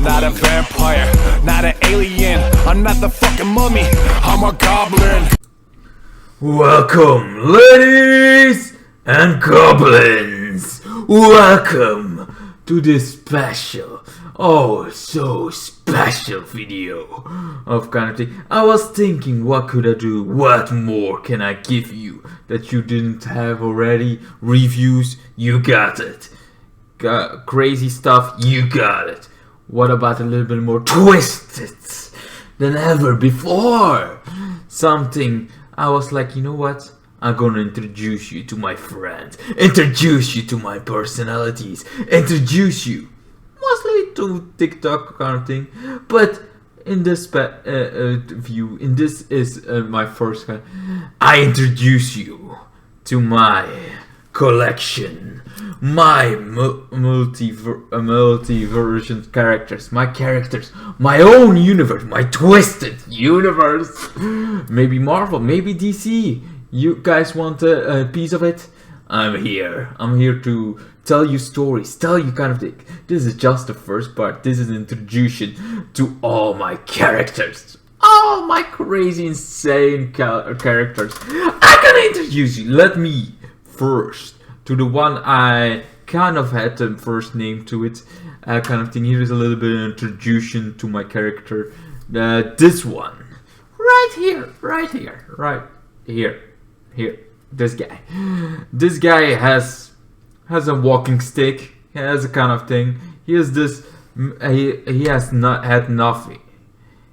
not a vampire, not an alien. I'm not the fucking mummy, I'm a goblin. Welcome, ladies and goblins. Welcome to this special, oh so special video of kind of thing. I was thinking, what could I do? What more can I give you that you didn't have already? Reviews, you got it. Crazy stuff, you got it. What about a little bit more twisted than ever before? Something I was like, you know what? I'm gonna introduce you to my friends, introduce you to my personalities, introduce you mostly to TikTok kind of thing. But in this view, in this is my first kind, I introduce you to my collection, my multi-version characters, my own universe, my twisted universe. Maybe Marvel, maybe DC. You guys want a piece of it? I'm here. I'm here to tell you stories, tell you kind of thing. This is just the first part. This is an introduction to all my characters. All my crazy, insane characters. I'm gonna introduce you. Let me first to the one I kind of had the first name to it, kind of thing. Here is a little bit of an introduction to my character. This one, right here. This guy has a walking stick. He has a kind of thing. He has this. He has not had nothing,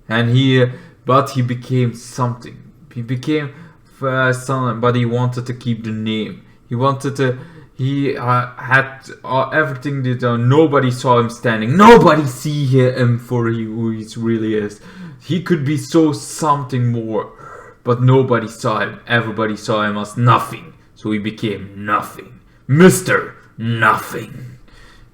and but he became something. He became something, but he wanted to keep the name. He wanted to. He had everything that nobody saw him standing. Nobody see him for who he really is. He could be so something more, but nobody saw him. Everybody saw him as nothing. So he became nothing. Mr. Nothing.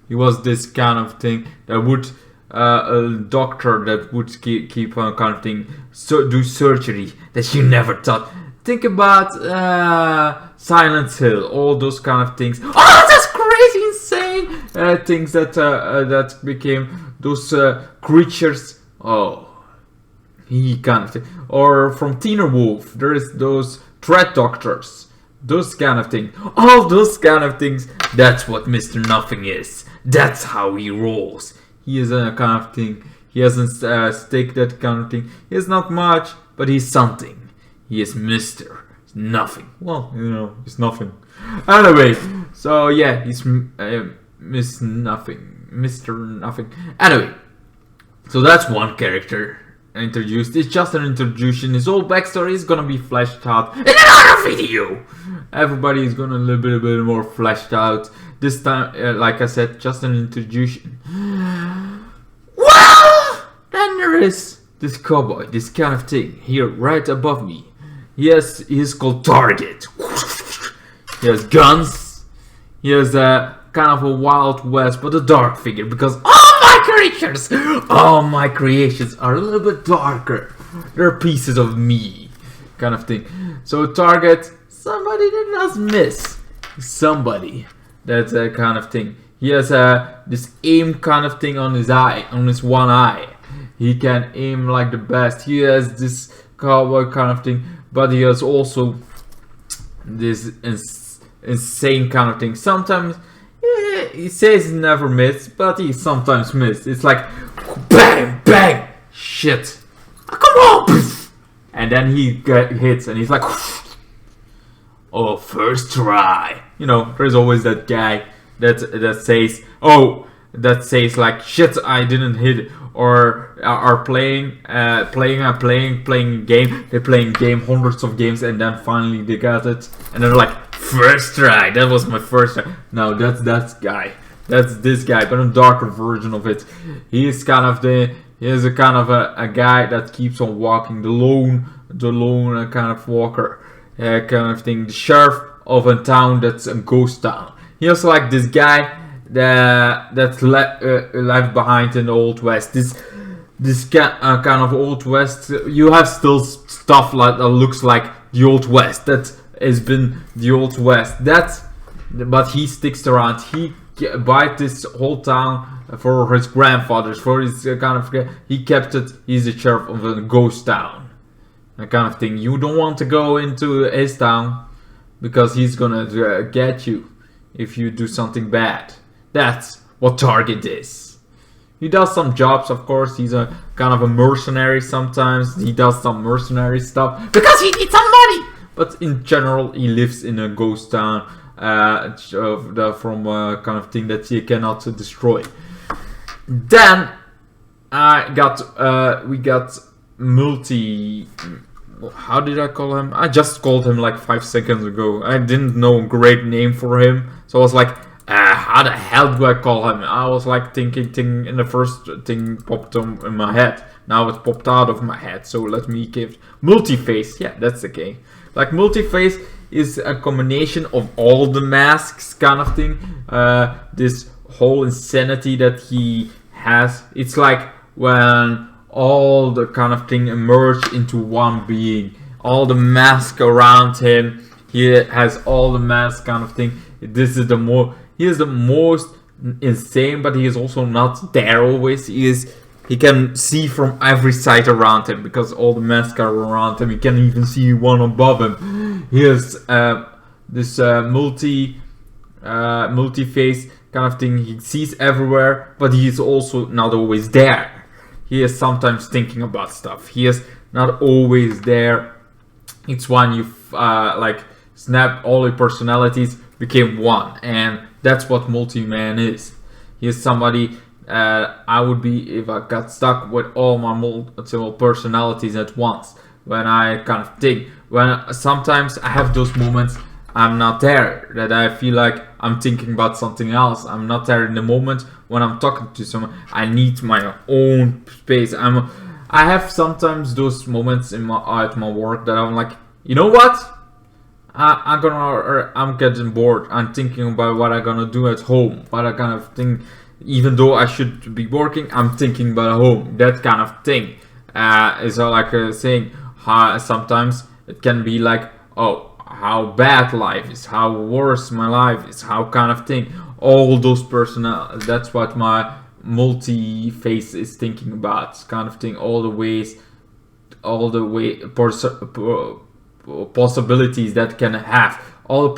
He was this kind of thing that would a doctor that would keep on kind of thing, do surgery that you never thought. Think about Silent Hill, all those kind of things. Oh, that's crazy, insane things that became those creatures. Oh, he kind of thing. Or from Teen Wolf, there is those Threat Doctors, those kind of things. All those kind of things. That's what Mr. Nothing is. That's how he rolls. He is a kind of thing. He hasn't stick that kind of thing. He is not much, but he's something. He is Mr. Nothing. Well, you know, he's nothing. Anyway, so yeah, he's Miss Nothing. Mr. Nothing. Anyway, so that's one character introduced. It's just an introduction. His whole backstory is gonna be fleshed out in another video. Everybody is gonna a little bit more fleshed out. This time, like I said, just an introduction. Well, then there is this cowboy, this kind of thing here right above me. Yes, he's called Target. He has guns. He has a kind of a Wild West, but a dark figure, because all my creations are a little bit darker. They're pieces of me, kind of thing. So Target, somebody that does miss. Somebody that's a kind of thing. He has this aim kind of thing on his eye, on his one eye. He can aim like the best. He has this cowboy kind of thing, but he has also this insane kind of thing. Sometimes he says he never misses, but he sometimes misses. It's like bang, bang, shit, come on, and then he hits, and he's like, oh, first try. You know, there's always that guy that says, oh, that says like, shit, I didn't hit it. Or are playing game. They're playing game, hundreds of games, and then finally they got it, and they're like, first try. That was my first try. No, that's guy. That's this guy, but a darker version of it. He is kind of he is a kind of a guy that keeps on walking, the lone kind of walker, kind of thing. The sheriff of a town that's a ghost town. He also like this guy that's left behind in the Old West. This kind of Old West. You have still stuff like that looks like the Old West. That has been the Old West. But he sticks around. He buy this whole town for his grandfathers, for his kind of. He kept it. He's the sheriff of a ghost town, that kind of thing. You don't want to go into his town because he's gonna get you if you do something bad. That's what Target is. He does some jobs, of course. He's a kind of a mercenary sometimes. He does some mercenary stuff because he needs some money. But in general, he lives in a ghost town from kind of thing that you cannot destroy. Then we got multi. How did I call him? I just called him like 5 seconds ago. I didn't know a great name for him, so I was like, how the hell do I call him? I was like thinking, and the first thing popped in my head. Now it popped out of my head, so let me give Multiface. Yeah, that's the game. Like Multiface is a combination of all the masks, kind of thing. This whole insanity that he has. It's like when all the kind of thing emerge into one being. All the mask around him. He has all the mask kind of thing. This is he is the most insane, but he is also not there always. He can see from every side around him because all the masks are around him. He can even see one above him. He has this multi-face kind of thing. He sees everywhere, but he is also not always there. He is sometimes thinking about stuff. He is not always there. It's when you like snap all your personalities became one, and that's what Multi-Man is. He is somebody I would be if I got stuck with all my multiple personalities at once. When I kind of think, when sometimes I have those moments I'm not there, that I feel like I'm thinking about something else. I'm not there in the moment when I'm talking to someone. I need my own space. I have sometimes those moments at my work that I'm like, you know what? I'm getting bored. I'm thinking about what I'm gonna do at home. What I kind of thing. Even though I should be working, I'm thinking about home. That kind of thing is like saying. Sometimes it can be like, oh, how bad life is, how worse my life is, how kind of thing. All those personal. That's what my multi-face is thinking about, kind of thing. All the possibilities that can have, all the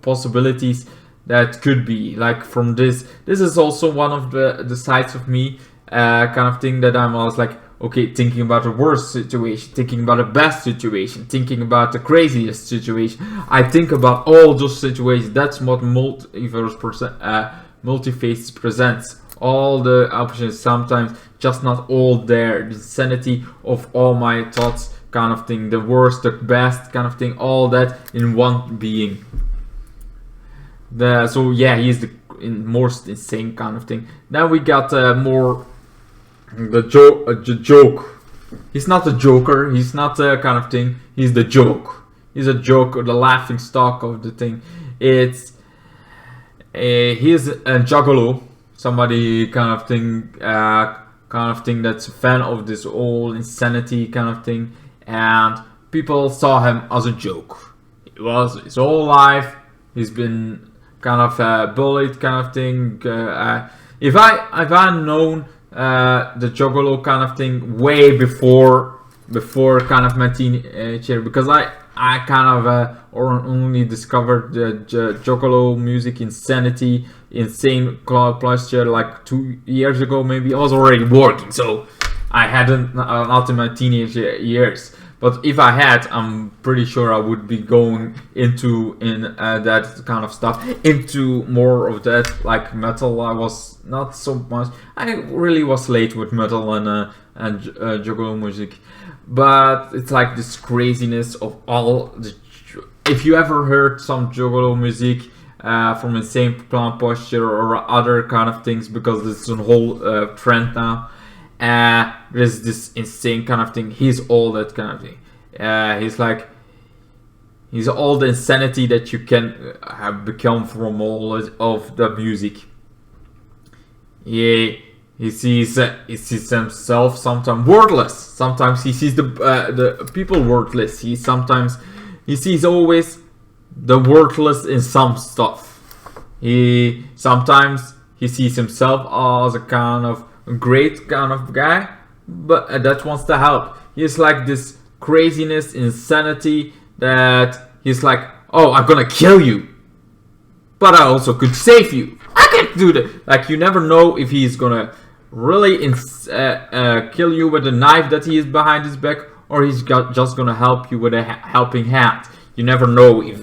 possibilities that could be. Like from this is also one of the sides of me, kind of thing that I'm always like, okay, thinking about the worst situation, thinking about the best situation, thinking about the craziest situation. I think about all those situations. That's what multi-face presents. All the options, sometimes just not all there. The insanity of all my thoughts, kind of thing. The worst, the best, kind of thing. All that in one being. So yeah, he's the most insane kind of thing. Then we got more the joke. He's not the Joker. He's not the kind of thing. He's the joke. He's a joke, the laughing stock of the thing. He's a juggalo, somebody kind of thing that's a fan of this whole insanity kind of thing, and people saw him as a joke. It was his whole life. He's been kind of bullied, kind of thing. If I known the juggalo kind of thing way before kind of my teenager, because I kind of only discovered the juggalo music, insanity, insane club posture like 2 years ago maybe. I was already working, so I hadn't not in my teenage years. But if I had, I'm pretty sure I would be going into that kind of stuff, into more of that, like metal. I was not so much. I really was late with metal and juggalo music, but it's like this craziness of all the. If you ever heard some juggalo music from Insane Clown Posture or other kind of things, because it's a whole trend now. There's this insane kind of thing. He's all that kind of thing. He's all the insanity that you can have become from all of the music. He sees himself sometimes wordless. Sometimes he sees the people wordless. He sees always the worthless in some stuff. He sometimes he sees himself as a kind of great kind of guy, but that wants to help. He's like this craziness, insanity that he's like, oh, I'm gonna kill you, but I also could save you. I can do that. Like, you never know if he's gonna really kill you with a knife that he is behind his back, or he's just gonna help you with a helping hand. You never know if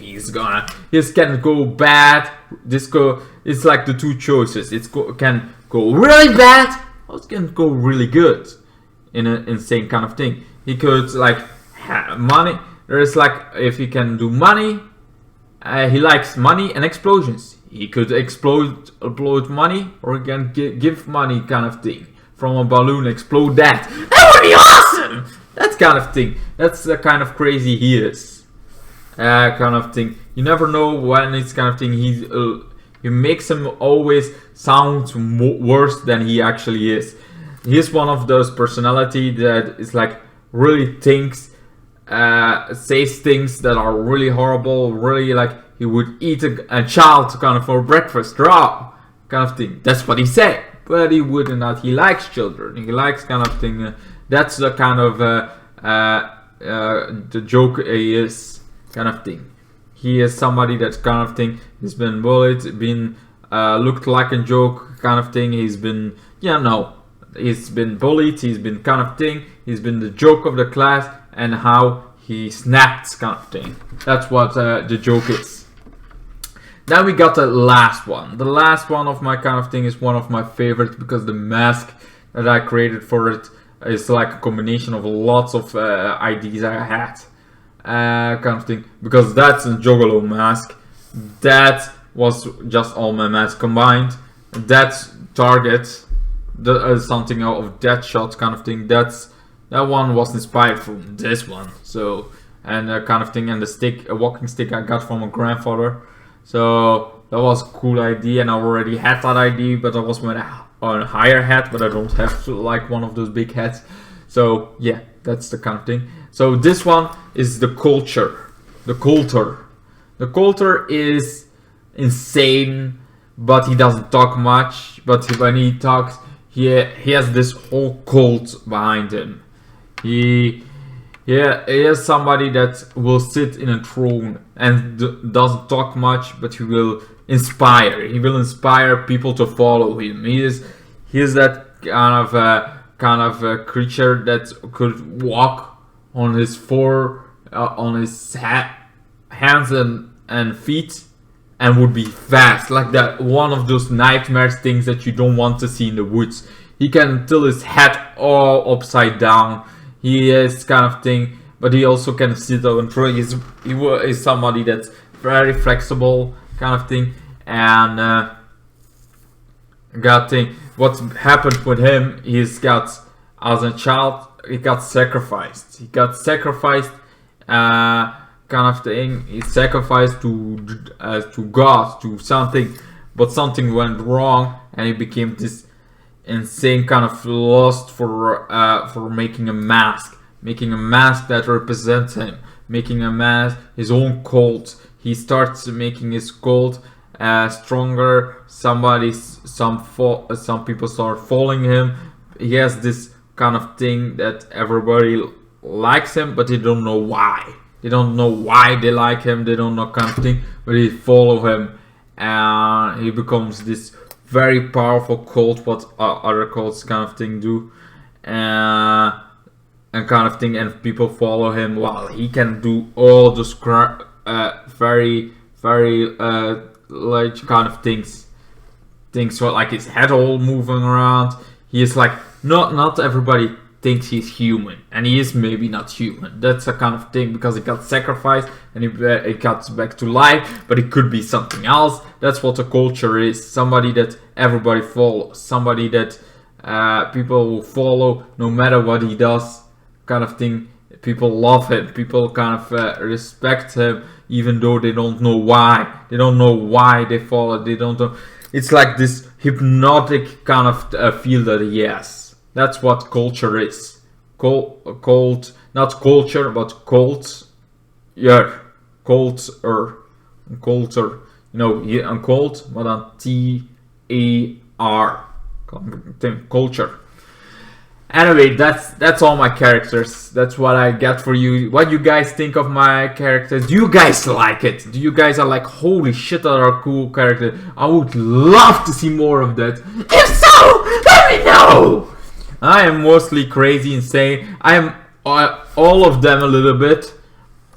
this can go bad. It's like the two choices. Can go really bad, or it can go really good. In an insane kind of thing. He could like have money. There's like, if he can do money, he likes money and explosions. He could explode money, or he can give money kind of thing. From a balloon, explode that. That would be awesome! That kind of thing. That's the kind of crazy he is. Kind of thing. You never know when it's kind of thing. He makes him always sound worse than he actually is. He's one of those personality that is like really thinks, says things that are really horrible, really like he would eat a child kind of for breakfast, raw kind of thing. That's what he said, but he would not. He likes children. He likes kind of thing. That's the kind of the joke he is kind of thing. He is somebody that kind of thing. He's been bullied, been looked like a joke kind of thing. He's been, he's been bullied, he's been kind of thing, he's been the joke of the class, and how he snapped kind of thing. That's what the joke is. Then we got the last one. The last one of my kind of thing is one of my favorites, because the mask that I created for it is like a combination of lots of ideas I had. Kind of thing. Because that's a Juggalo mask. That was just all my masks combined. That's Target. Something of that shot kind of thing. That one was inspired from this one. So, and kind of thing, and the stick, a walking stick I got from a grandfather. So that was a cool idea, and I already had that idea, but I was with a higher hat, but I don't have like one of those big hats. So yeah, that's the kind of thing. So this one is the culture. The Coulter. The Coulter is insane, but he doesn't talk much. But when he talks, he has this whole cult behind him. He is somebody that will sit in a throne and doesn't talk much, but he will inspire. He will inspire people to follow him. He is that kind of a creature that could walk on his hands and feet, and would be fast, like that one of those nightmares things that you don't want to see in the woods. He can tilt his head all upside down. He is kind of thing, but he also can sit up and throw. He is somebody that's very flexible kind of thing, and what happened with him, as a child, he got sacrificed. Kind of thing. He sacrificed to God, to something, but something went wrong, and he became this insane kind of lust for making a mask that represents him, making a mask, his own cult. He starts making his cult stronger. Some people start following him. He has this kind of thing that everybody likes him, but they don't know why. They don't know why they like him. They don't know kind of thing, but they follow him, and he becomes this very powerful cult. What other cults kind of thing do, and kind of thing, and people follow him. While he can do all those very large kind of things so like his head all moving around. He is like, not everybody thinks he's human, and he is maybe not human. That's a kind of thing, because he got sacrificed and he got back to life, but it could be something else. That's what a culture is. Somebody that everybody follows, somebody that people will follow no matter what he does kind of thing. People love him, people kind of respect him, even though they don't know why. They don't know why they follow. They don't know. It's like this hypnotic kind of feel that he has. That's what culture is. Cult, not culture, but cult. Yeah, culture. You know, on cult, maar dan T-A-R. Culture. Anyway, that's all my characters. That's what I got for you. What do you guys think of my characters? Do you guys like it? Do you guys are like, holy shit, that are cool characters? I would love to see more of that. If so, let me know! I am mostly crazy, insane. I am all of them a little bit.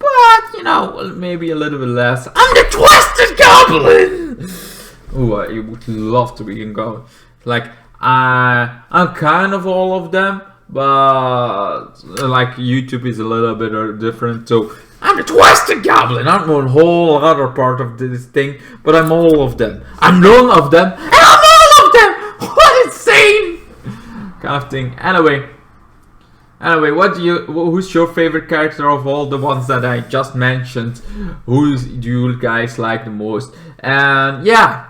But, you know, maybe a little bit less. I'm the Twizted Goblin! Ooh, I would love to be a goblin. Like, I'm kind of all of them, but like YouTube is a little bit different. So I'm the Twizted Goblin. I'm a whole other part of this thing, but I'm all of them. I'm none of them, and I'm all of them. What insane kind of thing. Anyway, who's your favorite character of all the ones that I just mentioned? Who do you guys like the most? And yeah.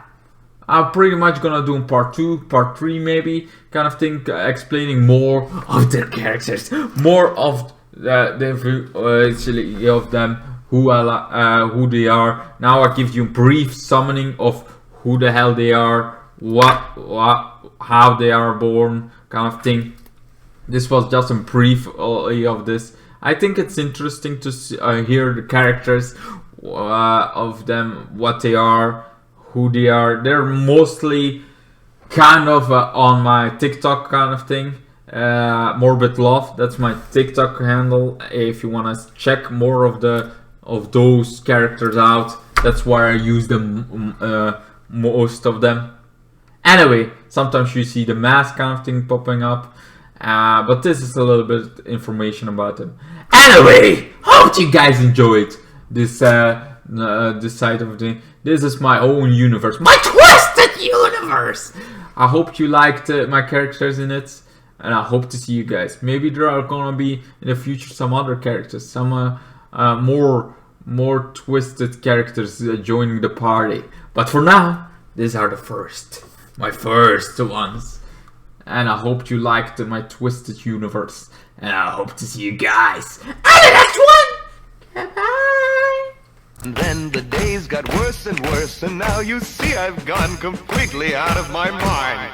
I'm pretty much gonna do part 2, part 3 maybe, kind of thing, explaining more of their characters, more of actually of them, who they are. Now I give you a brief summoning of who the hell they are, how they are born, kind of thing. This was just a brief of this. I think it's interesting to hear the characters of them, what they are. Who they are. They're mostly kind of on my TikTok kind of thing. Morbid Love, that's my TikTok handle. If you want to check more of those characters out, that's where I use them, most of them. Anyway, sometimes you see the mask kind of thing popping up, but this is a little bit information about them. Anyway, hope you guys enjoyed this side of the thing. This is my own universe, my Twizted universe. I hope you liked my characters in it, and I hope to see you guys. Maybe there are gonna be in the future some other characters, some more Twizted characters joining the party. But for now, these are my first ones. And I hope you liked my Twizted universe, and I hope to see you guys in the next one. Bye. And then the days got worse and worse, and now you see I've gone completely out of my mind.